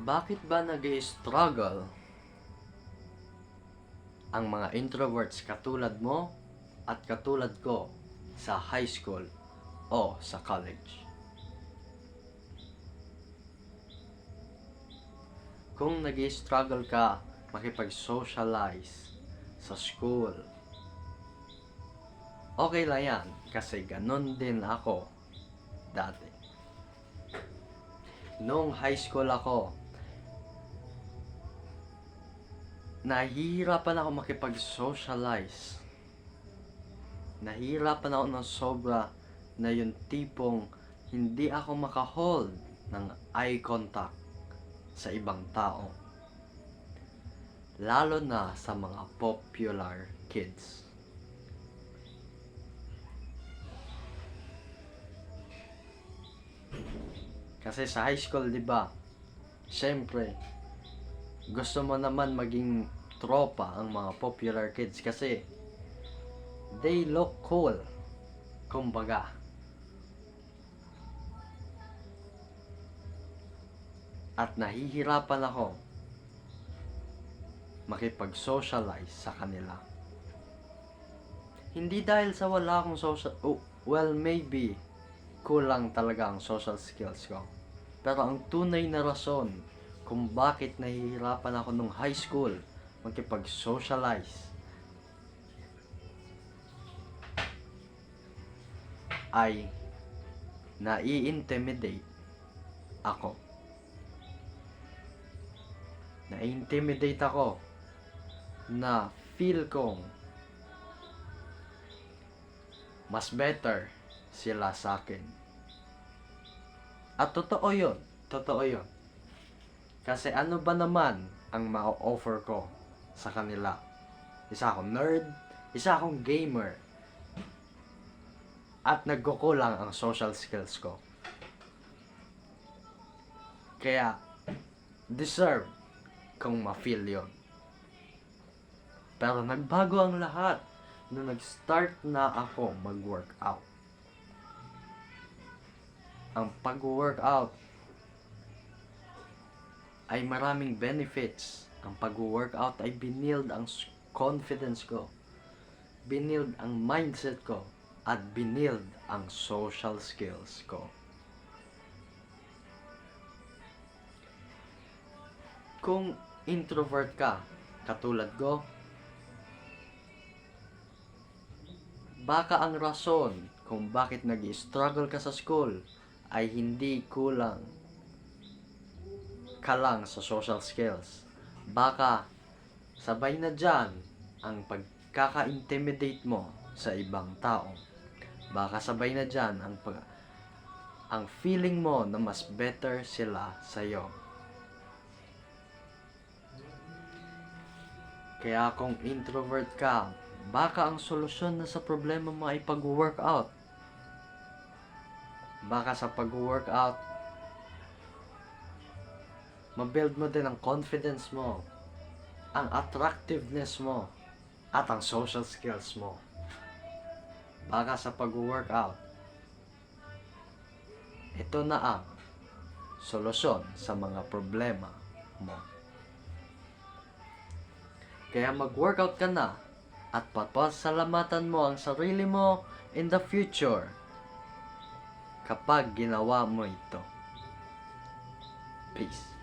Bakit ba nag-i-struggle ang mga introverts katulad mo at katulad ko sa high school o sa college? Kung nag-i-struggle ka makipag-socialize sa school, okay lang yan kasi ganun din ako dati. Nung high school ako, nahihirapan ako makipag-socialize. Nahihirapan ako ng sobra na yung tipong hindi ako makahold ng eye contact sa ibang tao. Lalo na sa mga popular kids. Kasi sa high school, di ba? Siyempre, gusto mo naman maging tropa ang mga popular kids kasi they look cool. Kumbaga. At nahihirapan ako makipag-socialize sa kanila. Hindi dahil sa wala akong social... well, maybe kulang talaga ang social skills ko. Pero ang tunay na rason kung bakit nahihirapan ako nung high school makipag-socialize ay nai-intimidate ako. Na-intimidate ako na feel kong mas better sila sa akin. At totoo yun. Totoo yun. Kasi ano ba naman ang ma-offer ko sa kanila? Isa akong nerd, isa akong gamer, at nagkukulang ang social skills ko. Kaya, deserve kung ma-feel yun. Pero nagbago ang lahat nung nag-start na ako mag-workout. Ang pag-workout ay maraming benefits. Ang pag-workout ay binild ang confidence ko, binild ang mindset ko, at binild ang social skills ko. Kung introvert ka, katulad ko, baka ang rason kung bakit nag-struggle ka sa school ay hindi kulang ka lang sa social skills. Baka sabay na dyan ang pagkaka-intimidate mo sa ibang tao. Baka sabay na dyan ang feeling mo na mas better sila sa'yo. Kaya kung introvert ka, baka ang solusyon na sa problema mo ay pag-workout. Baka sa pag-workout, mabuild mo din ang confidence mo, ang attractiveness mo, at ang social skills mo. Baka sa pag-workout, ito na ang solusyon sa mga problema mo. Kaya mag-workout ka na at papasalamatan mo ang sarili mo in the future kapag ginawa mo ito. Peace.